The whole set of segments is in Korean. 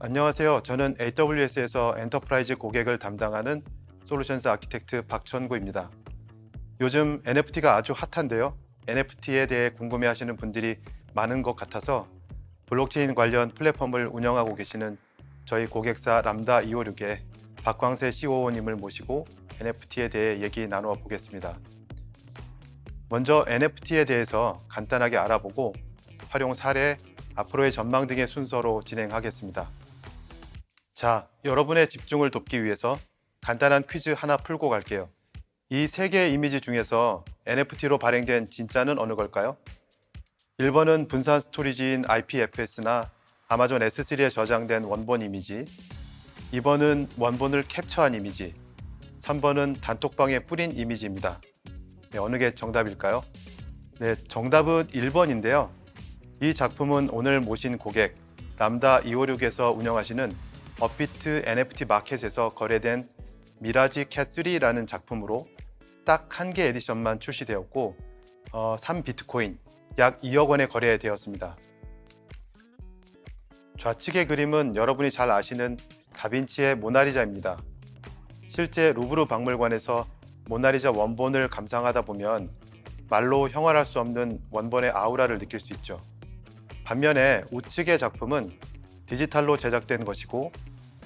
안녕하세요. 저는 AWS에서 엔터프라이즈 고객을 담당하는 솔루션스 아키텍트 박천구입니다. 요즘 NFT가 아주 핫한데요. NFT에 대해 궁금해하시는 분들이 많은 것 같아서 블록체인 관련 플랫폼을 운영하고 계시는 저희 고객사 람다 256의 박광세 COO님을 모시고 NFT에 대해 얘기 나누어 보겠습니다. 먼저 NFT에 대해서 간단하게 알아보고 활용 사례, 앞으로의 전망 등의 순서로 진행하겠습니다. 자, 여러분의 집중을 돕기 위해서 간단한 퀴즈 하나 풀고 갈게요. 이 세 개의 이미지 중에서 NFT로 발행된 진짜는 어느 걸까요? 1번은 분산 스토리지인 IPFS나 아마존 S3에 저장된 원본 이미지, 2번은 원본을 캡처한 이미지, 3번은 단톡방에 뿌린 이미지입니다. 네, 어느 게 정답일까요? 네, 정답은 1번인데요. 이 작품은 오늘 모신 고객 람다 256에서 운영하시는 업비트 NFT 마켓에서 거래된 미라지 캣3라는 작품으로 딱 한 개 에디션만 출시되었고 3비트코인 약 2억 원에 거래되었습니다. 좌측의 그림은 여러분이 잘 아시는 다빈치의 모나리자입니다. 실제 루브르 박물관에서 모나리자 원본을 감상하다 보면 말로 형언할 수 없는 원본의 아우라를 느낄 수 있죠. 반면에 우측의 작품은 디지털로 제작된 것이고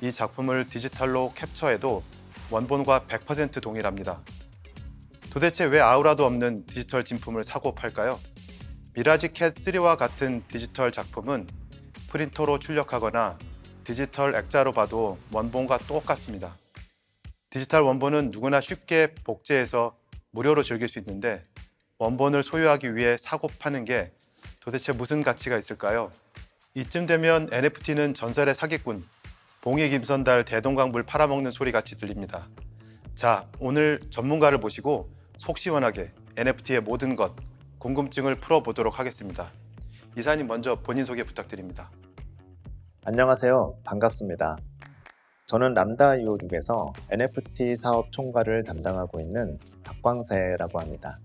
이 작품을 디지털로 캡처해도 원본과 100% 동일합니다. 도대체 왜 아우라도 없는 디지털 진품을 사고 팔까요? 미라지 캣3와 같은 디지털 작품은 프린터로 출력하거나 디지털 액자로 봐도 원본과 똑같습니다. 디지털 원본은 누구나 쉽게 복제해서 무료로 즐길 수 있는데 원본을 소유하기 위해 사고 파는 게 도대체 무슨 가치가 있을까요? 이쯤 되면 NFT는 전설의 사기꾼, 봉이 김선달 대동강물 팔아먹는 소리 같이 들립니다. 자, 오늘 전문가를 모시고 속 시원하게 NFT의 모든 것, 궁금증을 풀어보도록 하겠습니다. 이사님 먼저 본인 소개 부탁드립니다. 안녕하세요. 반갑습니다. 저는 람다 256에서 NFT 사업 총괄을 담당하고 있는 박광세라고 합니다.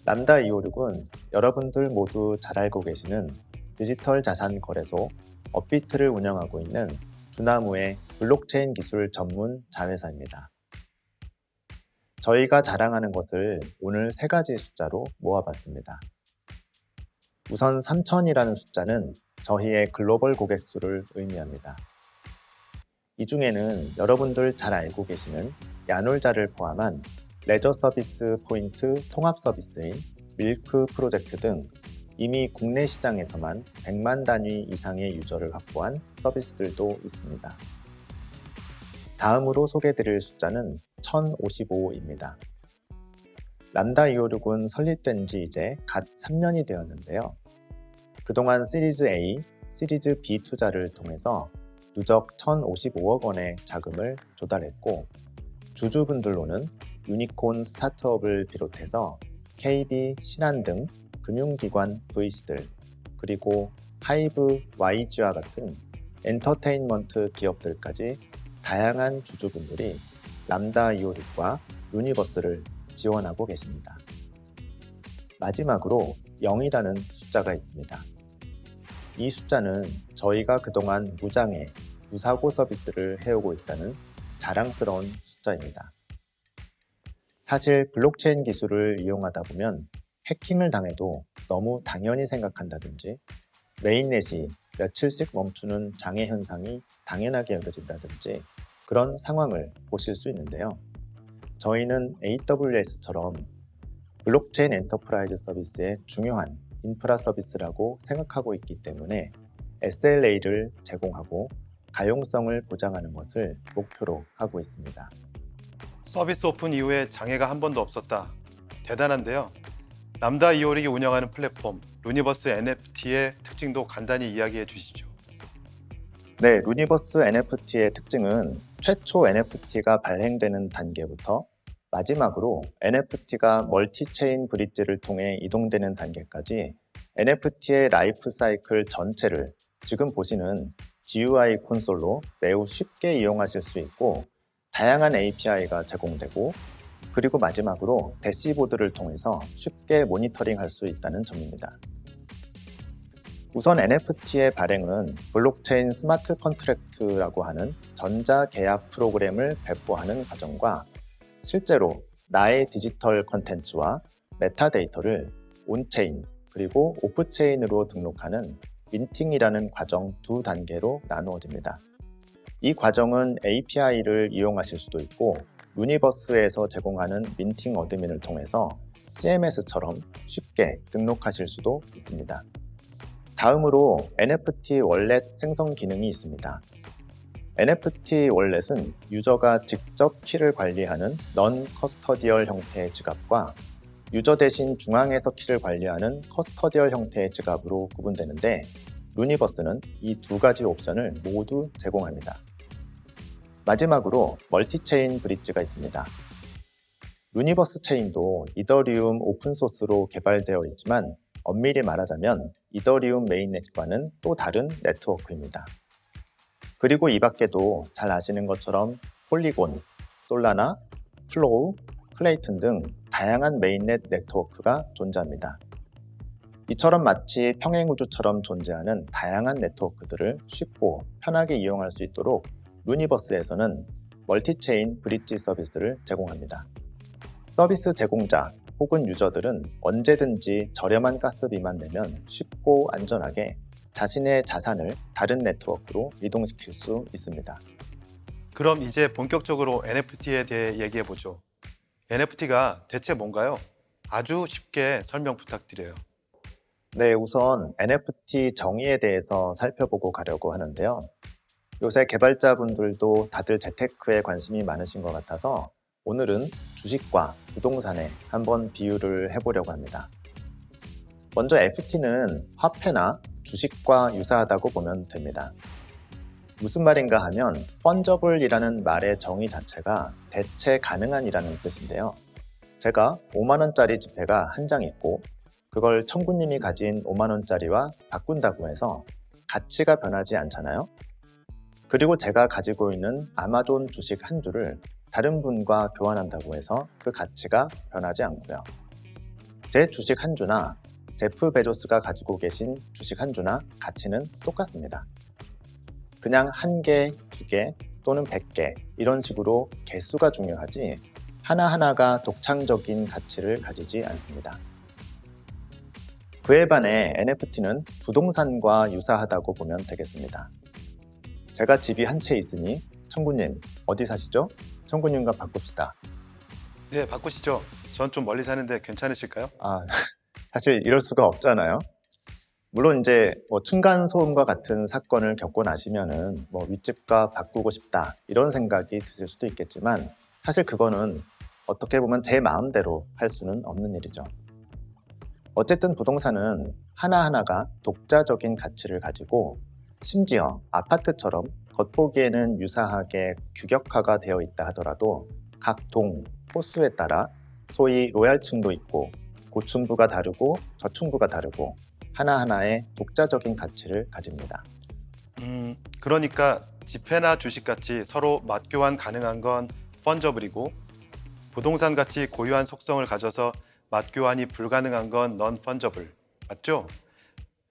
람다 256은 여러분들 모두 잘 알고 계시는 디지털 자산 거래소 업비트를 운영하고 있는 두나무의 블록체인 기술 전문 자회사입니다. 저희가 자랑하는 것을 오늘 세 가지 숫자로 모아봤습니다. 우선 3000이라는 숫자는 저희의 글로벌 고객 수를 의미합니다. 이 중에는 여러분들 잘 알고 계시는 야놀자를 포함한 레저 서비스 포인트 통합 서비스인 밀크 프로젝트 등 이미 국내 시장에서만 100만 단위 이상의 유저를 확보한 서비스들도 있습니다. 다음으로 소개드릴 숫자는 1055입니다. 람다 256은 설립된 지 이제 갓 3년이 되었는데요. 그동안 시리즈 A, 시리즈 B 투자를 통해서 누적 1,055억 원의 자금을 조달했고 주주분들로는 유니콘 스타트업을 비롯해서 KB, 신한 등 금융기관 VC들 그리고 하이브, YG와 같은 엔터테인먼트 기업들까지 다양한 주주분들이 람다 256과 루니버스를 지원하고 계십니다. 마지막으로 0이라는 숫자가 있습니다. 이 숫자는 저희가 그동안 무장애, 무사고 서비스를 해오고 있다는 자랑스러운 숫자입니다. 사실 블록체인 기술을 이용하다 보면 해킹을 당해도 너무 당연히 생각한다든지 메인넷이 며칠씩 멈추는 장애 현상이 당연하게 여겨진다든지 그런 상황을 보실 수 있는데요. 저희는 AWS처럼 블록체인 엔터프라이즈 서비스의 중요한 인프라 서비스라고 생각하고 있기 때문에 SLA를 제공하고 가용성을 보장하는 것을 목표로 하고 있습니다. 서비스 오픈 이후에 장애가 한 번도 없었다. 대단한데요. 람다 256이 운영하는 플랫폼 루니버스 NFT의 특징도 간단히 이야기해 주시죠. 네, 루니버스 NFT의 특징은 최초 NFT가 발행되는 단계부터 마지막으로 NFT가 멀티체인 브릿지를 통해 이동되는 단계까지 NFT의 라이프 사이클 전체를 지금 보시는 GUI 콘솔로 매우 쉽게 이용하실 수 있고 다양한 API가 제공되고 그리고 마지막으로 대시보드를 통해서 쉽게 모니터링할 수 있다는 점입니다. 우선 NFT의 발행은 블록체인 스마트 컨트랙트라고 하는 전자계약 프로그램을 배포하는 과정과 실제로 나의 디지털 컨텐츠와 메타데이터를 온체인 그리고 오프체인으로 등록하는 민팅이라는 과정 두 단계로 나누어집니다. 이 과정은 API를 이용하실 수도 있고 유니버스에서 제공하는 민팅 어드민을 통해서 CMS처럼 쉽게 등록하실 수도 있습니다. 다음으로 NFT 월렛 생성 기능이 있습니다. NFT 월렛은 유저가 직접 키를 관리하는 non-custodial 형태의 지갑과 유저 대신 중앙에서 키를 관리하는 커스터디얼 형태의 지갑으로 구분되는데 루니버스는 이 두 가지 옵션을 모두 제공합니다. 마지막으로 멀티체인 브릿지가 있습니다. 루니버스 체인도 이더리움 오픈소스로 개발되어 있지만 엄밀히 말하자면 이더리움 메인넷과는 또 다른 네트워크입니다. 그리고 이 밖에도 잘 아시는 것처럼 폴리곤, 솔라나, 플로우, 클레이튼 등 다양한 메인넷 네트워크가 존재합니다. 이처럼 마치 평행우주처럼 존재하는 다양한 네트워크들을 쉽고 편하게 이용할 수 있도록 루니버스에서는 멀티체인 브릿지 서비스를 제공합니다. 서비스 제공자 혹은 유저들은 언제든지 저렴한 가스비만 내면 쉽고 안전하게 자신의 자산을 다른 네트워크로 이동시킬 수 있습니다. 그럼 이제 본격적으로 NFT에 대해 얘기해보죠. NFT가 대체 뭔가요? 아주 쉽게 설명 부탁드려요. 네, 우선 NFT 정의에 대해서 살펴보고 가려고 하는데요. 요새 개발자분들도 다들 재테크에 관심이 많으신 것 같아서 오늘은 주식과 부동산에 한번 비유를 해보려고 합니다. 먼저 FT는 화폐나 주식과 유사하다고 보면 됩니다. 무슨 말인가 하면 펀저블이라는 말의 정의 자체가 대체 가능한이라는 뜻인데요. 제가 5만원짜리 지폐가 한 장 있고 그걸 청구님이 가진 5만원짜리와 바꾼다고 해서 가치가 변하지 않잖아요. 그리고 제가 가지고 있는 아마존 주식 한 주를 다른 분과 교환한다고 해서 그 가치가 변하지 않고요. 제 주식 한 주나 제프 베조스가 가지고 계신 주식 한 주나 가치는 똑같습니다. 그냥 한 개, 두 개 또는 100개 이런 식으로 개수가 중요하지 하나하나가 독창적인 가치를 가지지 않습니다. 그에 반해 NFT는 부동산과 유사하다고 보면 되겠습니다. 제가 집이 한 채 있으니 청구님 어디 사시죠? 청구님과 바꿉시다. 네, 바꾸시죠. 전 좀 멀리 사는데 괜찮으실까요? 사실 이럴 수가 없잖아요. 물론 이제 층간소음과 같은 사건을 겪고 나시면은 윗집과 바꾸고 싶다 이런 생각이 드실 수도 있겠지만 사실 그거는 어떻게 보면 제 마음대로 할 수는 없는 일이죠. 어쨌든 부동산은 하나하나가 독자적인 가치를 가지고 심지어 아파트처럼 겉보기에는 유사하게 규격화가 되어 있다 하더라도 각 동, 호수에 따라 소위 로얄층도 있고 고층부가 다르고 저층부가 다르고 하나하나의 독자적인 가치를 가집니다. 그러니까 지폐나 주식같이 서로 맞교환 가능한 건 펀저블이고 부동산같이 고유한 속성을 가져서 맞교환이 불가능한 건 non-fungible, 맞죠?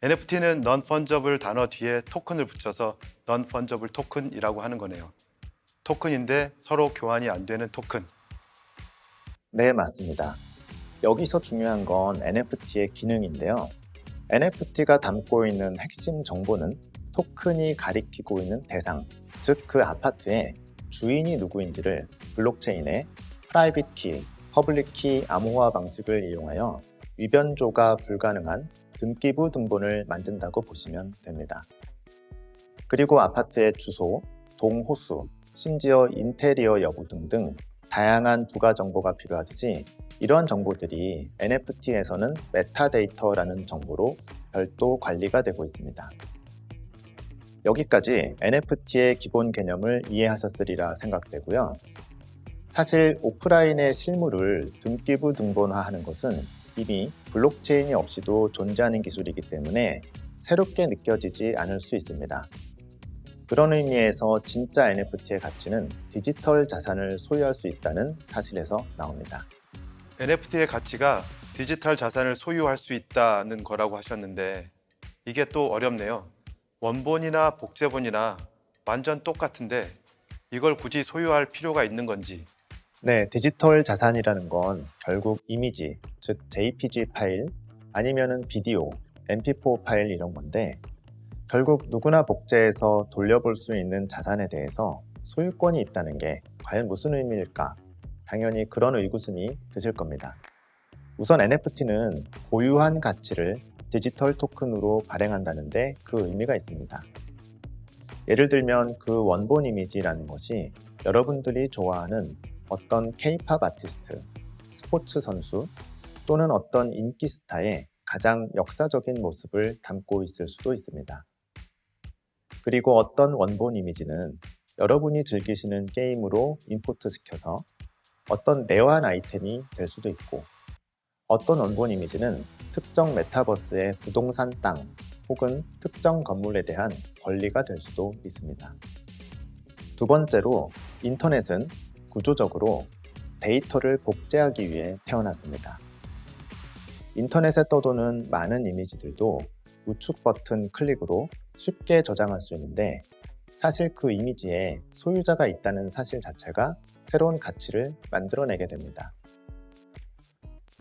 NFT는 non-fungible 단어 뒤에 토큰을 붙여서 non-fungible 토큰이라고 하는 거네요. 토큰인데 서로 교환이 안 되는 토큰. 네, 맞습니다. 여기서 중요한 건 NFT의 기능인데요. NFT가 담고 있는 핵심 정보는 토큰이 가리키고 있는 대상, 즉 그 아파트의 주인이 누구인지를 블록체인의 프라이빗 키, 퍼블릭 키 암호화 방식을 이용하여 위변조가 불가능한 등기부 등본을 만든다고 보시면 됩니다. 그리고 아파트의 주소, 동호수, 심지어 인테리어 여부 등등 다양한 부가 정보가 필요하듯이 이러한 정보들이 NFT에서는 메타데이터라는 정보로 별도 관리가 되고 있습니다. 여기까지 NFT의 기본 개념을 이해하셨으리라 생각되고요. 사실 오프라인의 실물을 등기부 등본화하는 것은 이미 블록체인이 없이도 존재하는 기술이기 때문에 새롭게 느껴지지 않을 수 있습니다. 그런 의미에서 진짜 NFT의 가치는 디지털 자산을 소유할 수 있다는 사실에서 나옵니다. NFT의 가치가 디지털 자산을 소유할 수 있다는 거라고 하셨는데 이게 또 어렵네요. 원본이나 복제본이나 완전 똑같은데 이걸 굳이 소유할 필요가 있는 건지. 네, 디지털 자산이라는 건 결국 이미지, 즉 JPG 파일, 아니면은 비디오, MP4 파일 이런 건데 결국 누구나 복제해서 돌려볼 수 있는 자산에 대해서 소유권이 있다는 게 과연 무슨 의미일까? 당연히 그런 의구심이 드실 겁니다. 우선 NFT는 고유한 가치를 디지털 토큰으로 발행한다는데 그 의미가 있습니다. 예를 들면 그 원본 이미지라는 것이 여러분들이 좋아하는 어떤 K-팝 아티스트, 스포츠 선수 또는 어떤 인기 스타의 가장 역사적인 모습을 담고 있을 수도 있습니다. 그리고 어떤 원본 이미지는 여러분이 즐기시는 게임으로 임포트 시켜서 어떤 레어한 아이템이 될 수도 있고 어떤 원본 이미지는 특정 메타버스의 부동산 땅 혹은 특정 건물에 대한 권리가 될 수도 있습니다. 두 번째로 인터넷은 구조적으로 데이터를 복제하기 위해 태어났습니다. 인터넷에 떠도는 많은 이미지들도 우측 버튼 클릭으로 쉽게 저장할 수 있는데 사실 그 이미지에 소유자가 있다는 사실 자체가 새로운 가치를 만들어내게 됩니다.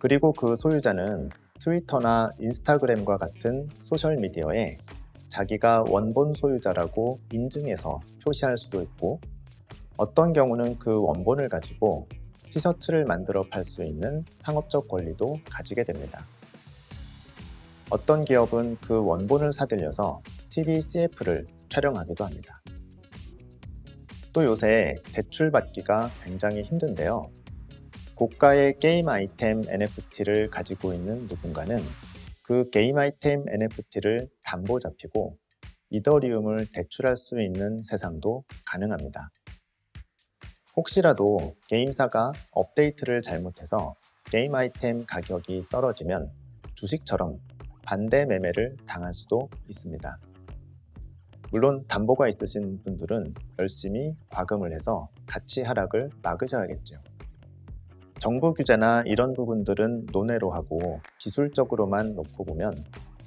그리고 그 소유자는 트위터나 인스타그램과 같은 소셜미디어에 자기가 원본 소유자라고 인증해서 표시할 수도 있고 어떤 경우는 그 원본을 가지고 티셔츠를 만들어 팔 수 있는 상업적 권리도 가지게 됩니다. 어떤 기업은 그 원본을 사들여서 TV CF를 촬영하기도 합니다. 또 요새 대출 받기가 굉장히 힘든데요. 고가의 게임 아이템 NFT를 가지고 있는 누군가는 그 게임 아이템 NFT를 담보 잡히고 이더리움을 대출할 수 있는 세상도 가능합니다. 혹시라도 게임사가 업데이트를 잘못해서 게임 아이템 가격이 떨어지면 주식처럼 반대 매매를 당할 수도 있습니다. 물론 담보가 있으신 분들은 열심히 과금을 해서 가치 하락을 막으셔야겠죠. 정부 규제나 이런 부분들은 논외로 하고 기술적으로만 놓고 보면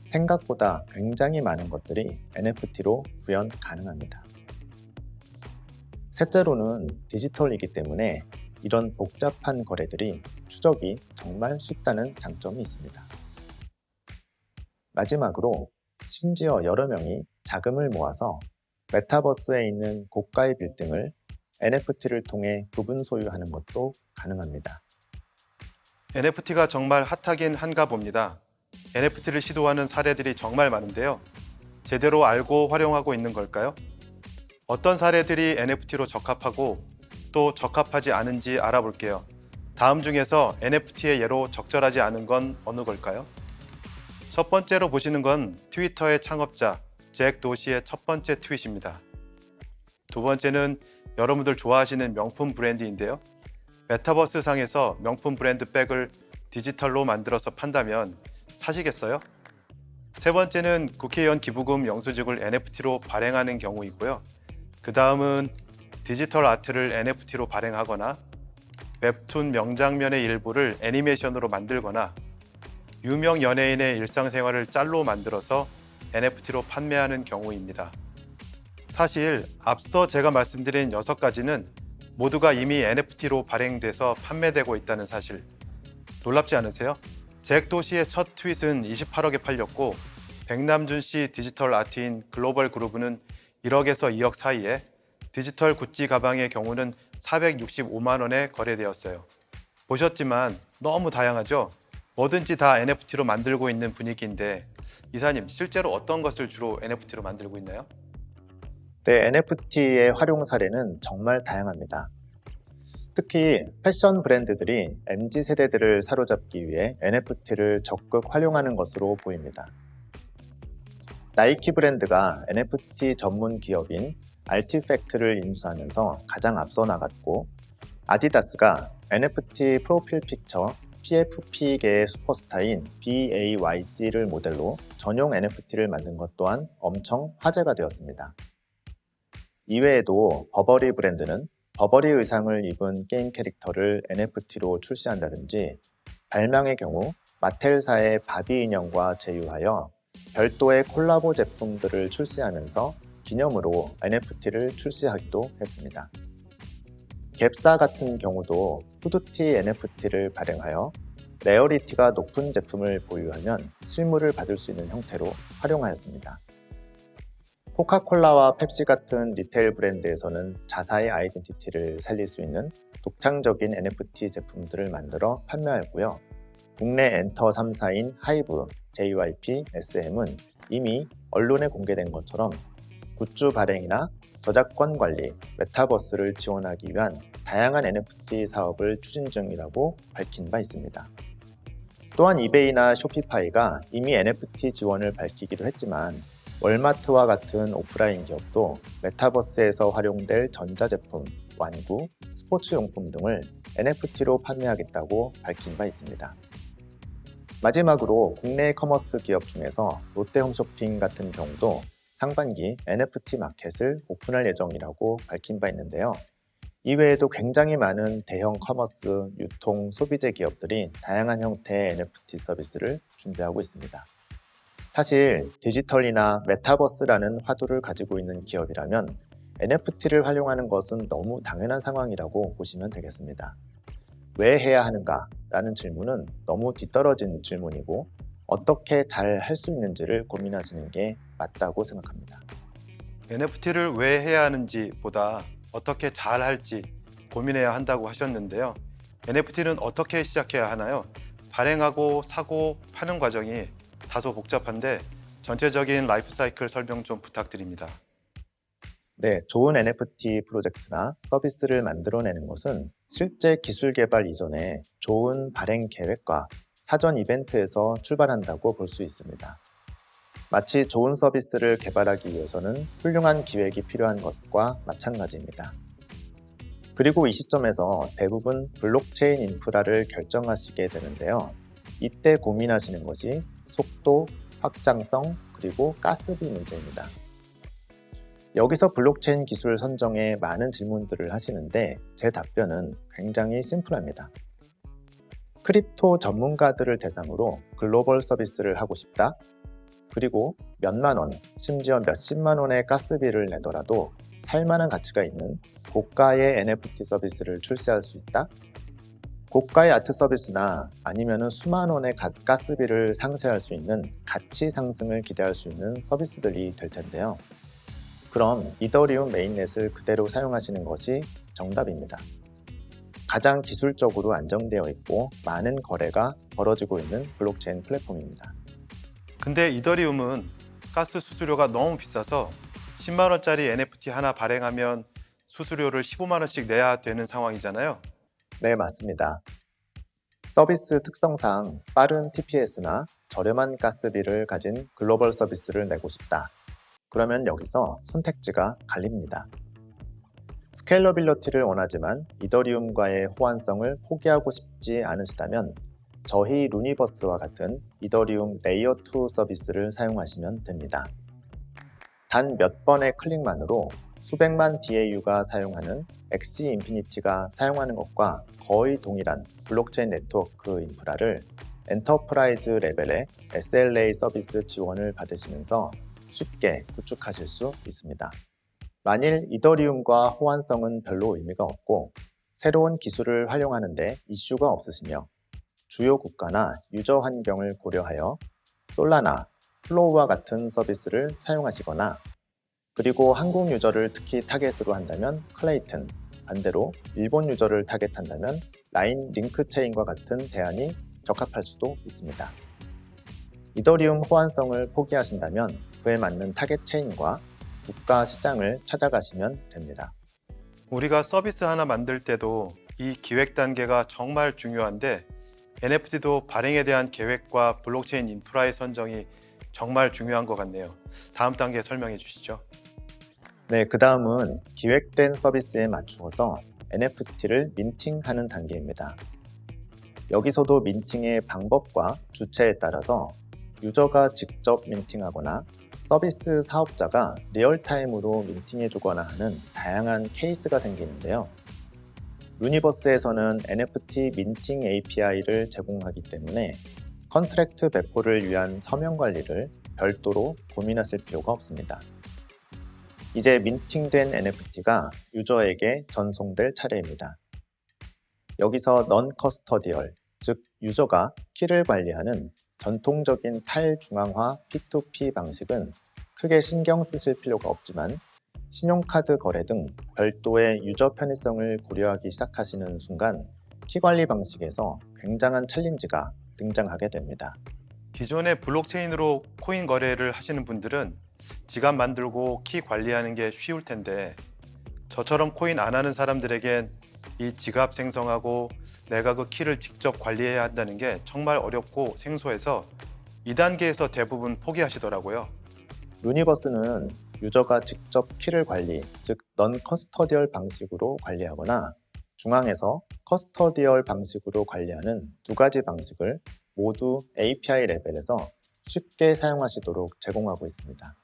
생각보다 굉장히 많은 것들이 NFT로 구현 가능합니다. 셋째로는 디지털이기 때문에 이런 복잡한 거래들이 추적이 정말 쉽다는 장점이 있습니다. 마지막으로 심지어 여러 명이 자금을 모아서 메타버스에 있는 고가의 빌딩을 NFT를 통해 부분 소유하는 것도 가능합니다. NFT가 정말 핫하긴 한가 봅니다. NFT를 시도하는 사례들이 정말 많은데요. 제대로 알고 활용하고 있는 걸까요? 어떤 사례들이 NFT로 적합하고 또 적합하지 않은지 알아볼게요. 다음 중에서 NFT의 예로 적절하지 않은 건 어느 걸까요? 첫 번째로 보시는 건 트위터의 창업자 잭 도시의 첫 번째 트윗입니다. 두 번째는 여러분들 좋아하시는 명품 브랜드인데요. 메타버스 상에서 명품 브랜드 백을 디지털로 만들어서 판다면 사시겠어요? 세 번째는 국회의원 기부금 영수증을 NFT로 발행하는 경우이고요. 그 다음은 디지털 아트를 NFT로 발행하거나 웹툰 명장면의 일부를 애니메이션으로 만들거나 유명 연예인의 일상생활을 짤로 만들어서 NFT로 판매하는 경우입니다. 사실 앞서 제가 말씀드린 6가지는 모두가 이미 NFT로 발행돼서 판매되고 있다는 사실 놀랍지 않으세요? 잭 도시의 첫 트윗은 28억에 팔렸고 백남준 씨 디지털 아트인 글로벌 그루브는 1억에서 2억 사이에 디지털 구찌 가방의 경우는 465만 원에 거래되었어요. 보셨지만 너무 다양하죠? 뭐든지 다 NFT로 만들고 있는 분위기인데 이사님 실제로 어떤 것을 주로 NFT로 만들고 있나요? 네, NFT의 활용 사례는 정말 다양합니다. 특히 패션 브랜드들이 MZ 세대들을 사로잡기 위해 NFT를 적극 활용하는 것으로 보입니다. 나이키 브랜드가 NFT 전문 기업인 아티팩트를 인수하면서 가장 앞서 나갔고, 아디다스가 NFT 프로필 픽처 PFP계의 슈퍼스타인 BAYC를 모델로 전용 NFT를 만든 것 또한 엄청 화제가 되었습니다. 이외에도 버버리 브랜드는 버버리 의상을 입은 게임 캐릭터를 NFT로 출시한다든지, 발명의 경우 마텔사의 바비 인형과 제휴하여 별도의 콜라보 제품들을 출시하면서 기념으로 NFT를 출시하기도 했습니다. 갭사 같은 경우도 후드티 NFT를 발행하여 레어리티가 높은 제품을 보유하면 실물을 받을 수 있는 형태로 활용하였습니다. 코카콜라와 펩시 같은 리테일 브랜드에서는 자사의 아이덴티티를 살릴 수 있는 독창적인 NFT 제품들을 만들어 판매하였고요. 국내 엔터 3사인 하이브, JYP, SM은 이미 언론에 공개된 것처럼 굿즈 발행이나 저작권 관리, 메타버스를 지원하기 위한 다양한 NFT 사업을 추진 중이라고 밝힌 바 있습니다. 또한 이베이나 쇼피파이가 이미 NFT 지원을 밝히기도 했지만 월마트와 같은 오프라인 기업도 메타버스에서 활용될 전자제품, 완구, 스포츠용품 등을 NFT로 판매하겠다고 밝힌 바 있습니다. 마지막으로 국내 커머스 기업 중에서 롯데홈쇼핑 같은 경우도 상반기 NFT 마켓을 오픈할 예정이라고 밝힌 바 있는데요. 이외에도 굉장히 많은 대형 커머스, 유통, 소비재 기업들이 다양한 형태의 NFT 서비스를 준비하고 있습니다. 사실 디지털이나 메타버스라는 화두를 가지고 있는 기업이라면 NFT를 활용하는 것은 너무 당연한 상황이라고 보시면 되겠습니다. 왜 해야 하는가? 라는 질문은 너무 뒤떨어진 질문이고 어떻게 잘 할 수 있는지를 고민하시는 게 맞다고 생각합니다. NFT를 왜 해야 하는지 보다 어떻게 잘 할지 고민해야 한다고 하셨는데요. NFT는 어떻게 시작해야 하나요? 발행하고 사고 파는 과정이 다소 복잡한데 전체적인 라이프 사이클 설명 좀 부탁드립니다. 네, 좋은 NFT 프로젝트나 서비스를 만들어내는 것은 실제 기술 개발 이전에 좋은 발행 계획과 사전 이벤트에서 출발한다고 볼 수 있습니다. 마치 좋은 서비스를 개발하기 위해서는 훌륭한 기획이 필요한 것과 마찬가지입니다. 그리고 이 시점에서 대부분 블록체인 인프라를 결정하시게 되는데요. 이때 고민하시는 것이 속도, 확장성, 그리고 가스비 문제입니다. 여기서 블록체인 기술 선정에 많은 질문들을 하시는데 제 답변은 굉장히 심플합니다. 크립토 전문가들을 대상으로 글로벌 서비스를 하고 싶다. 그리고 몇만 원, 심지어 몇십만 원의 가스비를 내더라도 살만한 가치가 있는 고가의 NFT 서비스를 출시할 수 있다. 고가의 아트 서비스나 아니면 수만 원의 가스비를 상쇄할 수 있는 가치 상승을 기대할 수 있는 서비스들이 될 텐데요. 그럼 이더리움 메인넷을 그대로 사용하시는 것이 정답입니다. 가장 기술적으로 안정되어 있고 많은 거래가 벌어지고 있는 블록체인 플랫폼입니다. 근데 이더리움은 가스 수수료가 너무 비싸서 10만 원짜리 NFT 하나 발행하면 수수료를 15만 원씩 내야 되는 상황이잖아요. 네, 맞습니다. 서비스 특성상 빠른 TPS나 저렴한 가스비를 가진 글로벌 서비스를 내고 싶다. 그러면 여기서 선택지가 갈립니다. 스케일러빌리티를 원하지만 이더리움과의 호환성을 포기하고 싶지 않으시다면 저희 루니버스와 같은 이더리움 레이어2 서비스를 사용하시면 됩니다. 단 몇 번의 클릭만으로 수백만 DAU가 사용하는 엑시 인피니티가 사용하는 것과 거의 동일한 블록체인 네트워크 인프라를 엔터프라이즈 레벨의 SLA 서비스 지원을 받으시면서 쉽게 구축하실 수 있습니다. 만일 이더리움과 호환성은 별로 의미가 없고 새로운 기술을 활용하는데 이슈가 없으시며 주요 국가나 유저 환경을 고려하여 솔라나, 플로우와 같은 서비스를 사용하시거나 그리고 한국 유저를 특히 타겟으로 한다면 클레이튼, 반대로 일본 유저를 타겟한다면 라인 링크체인과 같은 대안이 적합할 수도 있습니다. 이더리움 호환성을 포기하신다면 그에 맞는 타겟 체인과 국가 시장을 찾아가시면 됩니다. 우리가 서비스 하나 만들 때도 이 기획 단계가 정말 중요한데 NFT도 발행에 대한 계획과 블록체인 인프라의 선정이 정말 중요한 것 같네요. 다음 단계 설명해 주시죠. 네, 그 다음은 기획된 서비스에 맞추어서 NFT를 민팅하는 단계입니다. 여기서도 민팅의 방법과 주체에 따라서 유저가 직접 민팅하거나 서비스 사업자가 리얼타임으로 민팅해주거나 하는 다양한 케이스가 생기는데요. 루니버스에서는 NFT 민팅 API를 제공하기 때문에 컨트랙트 배포를 위한 서명 관리를 별도로 고민하실 필요가 없습니다. 이제 민팅된 NFT가 유저에게 전송될 차례입니다. 여기서 non-custodial, 즉 유저가 키를 관리하는 전통적인 탈중앙화 P2P 방식은 크게 신경 쓰실 필요가 없지만 신용카드 거래 등 별도의 유저 편의성을 고려하기 시작하시는 순간 키 관리 방식에서 굉장한 챌린지가 등장하게 됩니다. 기존의 블록체인으로 코인 거래를 하시는 분들은 지갑 만들고 키 관리하는 게 쉬울 텐데 저처럼 코인 안 하는 사람들에겐 이 지갑 생성하고 내가 그 키를 직접 관리해야 한다는 게 정말 어렵고 생소해서 2단계에서 대부분 포기하시더라고요. 루니버스는 유저가 직접 키를 관리, 즉 non-custodial 방식으로 관리하거나 중앙에서 custodial 방식으로 관리하는 두 가지 방식을 모두 API 레벨에서 쉽게 사용하시도록 제공하고 있습니다.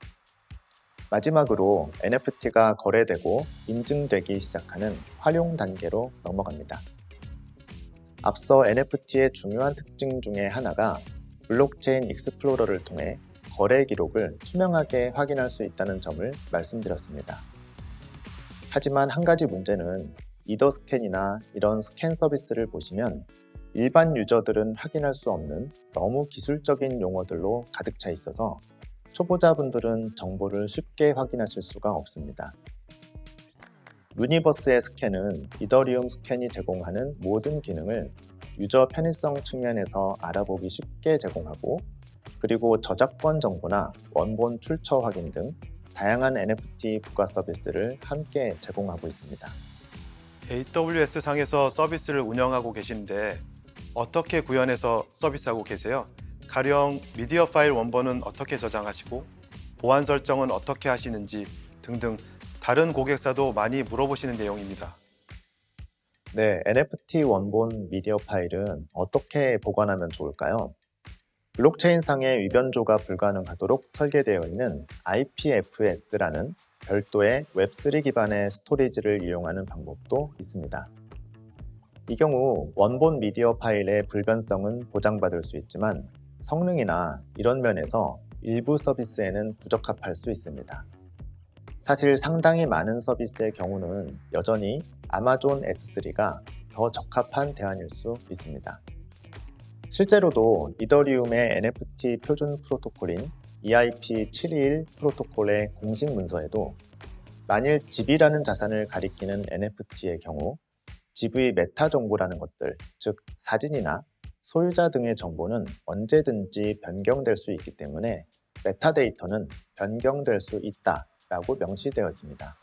마지막으로 NFT가 거래되고 인증되기 시작하는 활용 단계로 넘어갑니다. 앞서 NFT의 중요한 특징 중에 하나가 블록체인 익스플로러를 통해 거래 기록을 투명하게 확인할 수 있다는 점을 말씀드렸습니다. 하지만 한 가지 문제는 이더스캔이나 이런 스캔 서비스를 보시면 일반 유저들은 확인할 수 없는 너무 기술적인 용어들로 가득 차 있어서 초보자분들은 정보를 쉽게 확인하실 수가 없습니다. 루니버스의 스캔은 이더리움 스캔이 제공하는 모든 기능을 유저 편의성 측면에서 알아보기 쉽게 제공하고 그리고 저작권 정보나 원본 출처 확인 등 다양한 NFT 부가 서비스를 함께 제공하고 있습니다. AWS 상에서 서비스를 운영하고 계시는데 어떻게 구현해서 서비스하고 계세요? 가령 미디어 파일 원본은 어떻게 저장하시고 보안 설정은 어떻게 하시는지 등등 다른 고객사도 많이 물어보시는 내용입니다. 네, NFT 원본 미디어 파일은 어떻게 보관하면 좋을까요? 블록체인상의 위변조가 불가능하도록 설계되어 있는 IPFS라는 별도의 웹3 기반의 스토리지를 이용하는 방법도 있습니다. 이 경우 원본 미디어 파일의 불변성은 보장받을 수 있지만 성능이나 이런 면에서 일부 서비스에는 부적합할 수 있습니다. 사실 상당히 많은 서비스의 경우는 여전히 아마존 S3가 더 적합한 대안일 수 있습니다. 실제로도 이더리움의 NFT 표준 프로토콜인 EIP721 프로토콜의 공식 문서에도 만일 집이라는 자산을 가리키는 NFT의 경우 집의 메타 정보라는 것들, 즉 사진이나 소유자 등의 정보는 언제든지 변경될 수 있기 때문에 메타데이터는 변경될 수 있다라고 명시되어 있습니다.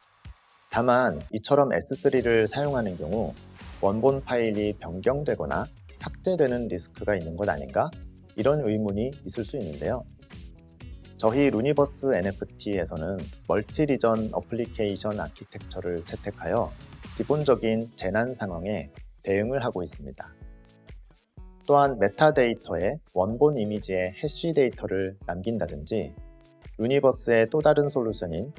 다만 이처럼 S3를 사용하는 경우 원본 파일이 변경되거나 삭제되는 리스크가 있는 것 아닌가? 이런 의문이 있을 수 있는데요. 저희 루니버스 NFT에서는 멀티 리전 어플리케이션 아키텍처를 채택하여 기본적인 재난 상황에 대응을 하고 있습니다. 또한 메타데이터에 원본 이미지의 해시 데이터를 남긴다든지 루니버스의 또 다른 솔루션인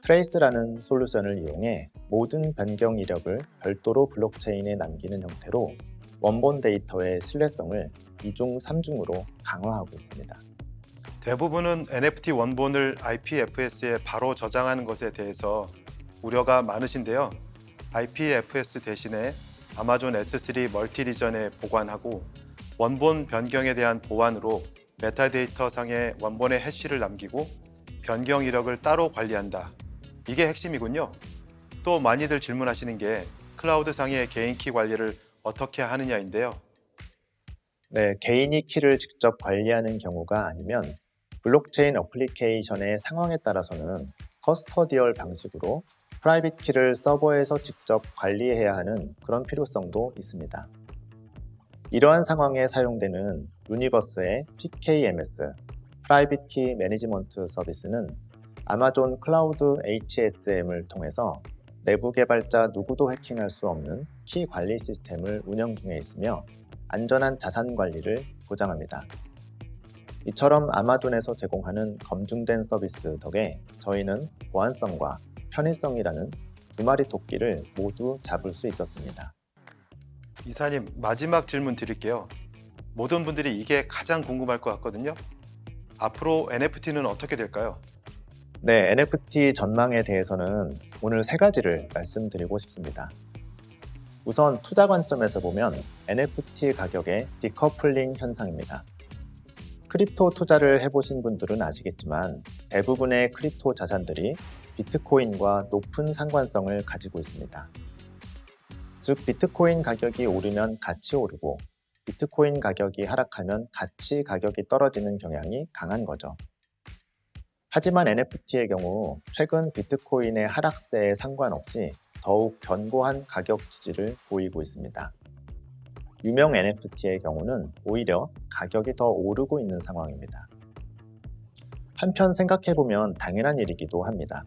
트레이스라는 솔루션을 이용해 모든 변경 이력을 별도로 블록체인에 남기는 형태로 원본 데이터의 신뢰성을 2중, 3중으로 강화하고 있습니다. 대부분은 NFT 원본을 IPFS에 바로 저장하는 것에 대해서 우려가 많으신데요. IPFS 대신에 아마존 S3 멀티 리전에 보관하고 원본 변경에 대한 보안으로 메타데이터 상에 원본의 해시를 남기고 변경 이력을 따로 관리한다. 이게 핵심이군요. 또 많이들 질문하시는 게 클라우드 상의 개인 키 관리를 어떻게 하느냐인데요. 네, 개인이 키를 직접 관리하는 경우가 아니면 블록체인 어플리케이션의 상황에 따라서는 커스터디얼 방식으로 프라이빗 키를 서버에서 직접 관리해야 하는 그런 필요성도 있습니다. 이러한 상황에 사용되는 유니버스의 PKMS, 프라이빗 키 매니지먼트 서비스는 아마존 클라우드 HSM을 통해서 내부 개발자 누구도 해킹할 수 없는 키 관리 시스템을 운영 중에 있으며 안전한 자산 관리를 보장합니다. 이처럼 아마존에서 제공하는 검증된 서비스 덕에 저희는 보안성과 편의성이라는 두 마리 토끼를 모두 잡을 수 있었습니다. 이사님, 마지막 질문 드릴게요. 모든 분들이 이게 가장 궁금할 것 같거든요. 앞으로 NFT는 어떻게 될까요? 네, NFT 전망에 대해서는 오늘 세 가지를 말씀드리고 싶습니다. 우선 투자 관점에서 보면 NFT 가격의 디커플링 현상입니다. 크립토 투자를 해보신 분들은 아시겠지만 대부분의 크립토 자산들이 비트코인과 높은 상관성을 가지고 있습니다. 즉, 비트코인 가격이 오르면 같이 오르고 비트코인 가격이 하락하면 같이 가격이 떨어지는 경향이 강한 거죠. 하지만 NFT의 경우 최근 비트코인의 하락세에 상관없이 더욱 견고한 가격 지지를 보이고 있습니다. 유명 NFT의 경우는 오히려 가격이 더 오르고 있는 상황입니다. 한편 생각해보면 당연한 일이기도 합니다.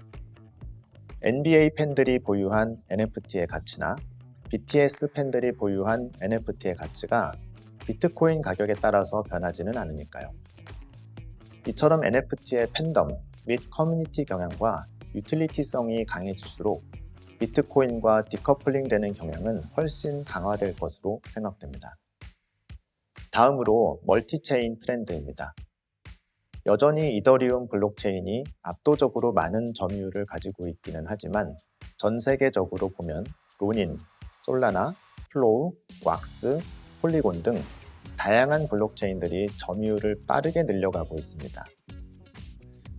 NBA 팬들이 보유한 NFT의 가치나 BTS 팬들이 보유한 NFT의 가치가 비트코인 가격에 따라서 변하지는 않으니까요. 이처럼 NFT의 팬덤 및 커뮤니티 경향과 유틸리티성이 강해질수록 비트코인과 디커플링 되는 경향은 훨씬 강화될 것으로 생각됩니다. 다음으로 멀티체인 트렌드입니다. 여전히 이더리움 블록체인이 압도적으로 많은 점유율을 가지고 있기는 하지만 전 세계적으로 보면 로닌, 솔라나, 플로우, 왁스, 폴리곤 등 다양한 블록체인들이 점유율을 빠르게 늘려가고 있습니다.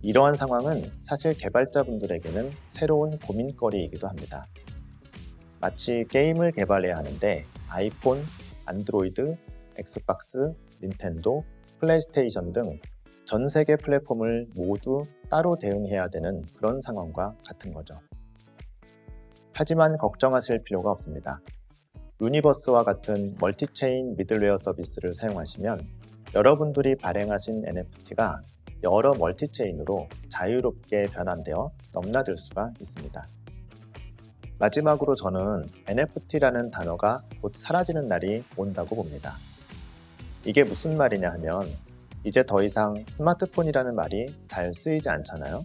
이러한 상황은 사실 개발자분들에게는 새로운 고민거리이기도 합니다. 마치 게임을 개발해야 하는데 아이폰, 안드로이드, 엑스박스, 닌텐도, 플레이스테이션 등 전 세계 플랫폼을 모두 따로 대응해야 되는 그런 상황과 같은 거죠. 하지만 걱정하실 필요가 없습니다. 유니버스와 같은 멀티체인 미들웨어 서비스를 사용하시면 여러분들이 발행하신 NFT가 여러 멀티체인으로 자유롭게 변환되어 넘나들 수가 있습니다. 마지막으로 저는 NFT라는 단어가 곧 사라지는 날이 온다고 봅니다. 이게 무슨 말이냐 하면 이제 더 이상 스마트폰이라는 말이 잘 쓰이지 않잖아요.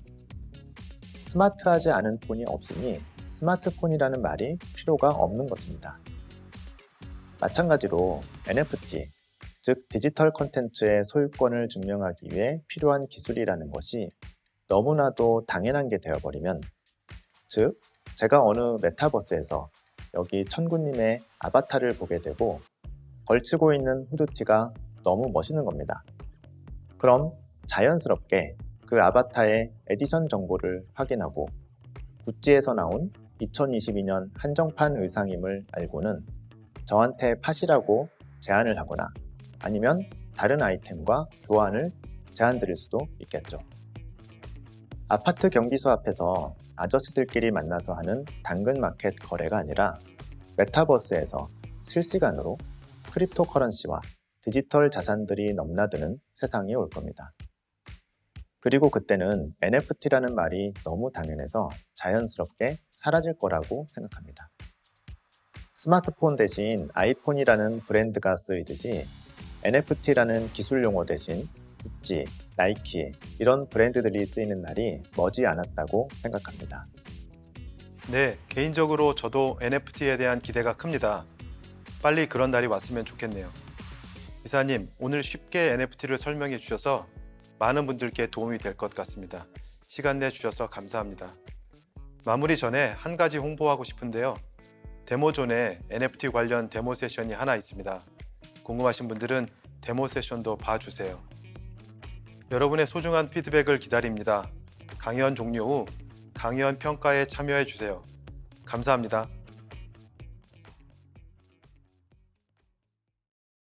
스마트하지 않은 폰이 없으니 스마트폰이라는 말이 필요가 없는 것입니다. 마찬가지로 NFT, 즉 디지털 콘텐츠의 소유권을 증명하기 위해 필요한 기술이라는 것이 너무나도 당연한 게 되어버리면, 즉 제가 어느 메타버스에서 여기 천구님의 아바타를 보게 되고 걸치고 있는 후드티가 너무 멋있는 겁니다. 그럼 자연스럽게 그 아바타의 에디션 정보를 확인하고 구찌에서 나온 2022년 한정판 의상임을 알고는 저한테 팥이라고 제안을 하거나 아니면 다른 아이템과 교환을 제안드릴 수도 있겠죠. 아파트 경비소 앞에서 아저씨들끼리 만나서 하는 당근마켓 거래가 아니라 메타버스에서 실시간으로 크립토커런시와 디지털 자산들이 넘나드는 세상이 올 겁니다. 그리고 그때는 NFT라는 말이 너무 당연해서 자연스럽게 사라질 거라고 생각합니다. 스마트폰 대신 아이폰이라는 브랜드가 쓰이듯이 NFT라는 기술 용어 대신 구찌, 나이키 이런 브랜드들이 쓰이는 날이 머지 않았다고 생각합니다. 네, 개인적으로 저도 NFT에 대한 기대가 큽니다. 빨리 그런 날이 왔으면 좋겠네요. 이사님, 오늘 쉽게 NFT를 설명해 주셔서 많은 분들께 도움이 될 것 같습니다. 시간 내 주셔서 감사합니다. 마무리 전에 한 가지 홍보하고 싶은데요. 데모존에 NFT 관련 데모 세션이 하나 있습니다. 궁금하신 분들은 데모 세션도 봐주세요. 여러분의 소중한 피드백을 기다립니다. 강연 종료 후 강연 평가에 참여해 주세요. 감사합니다.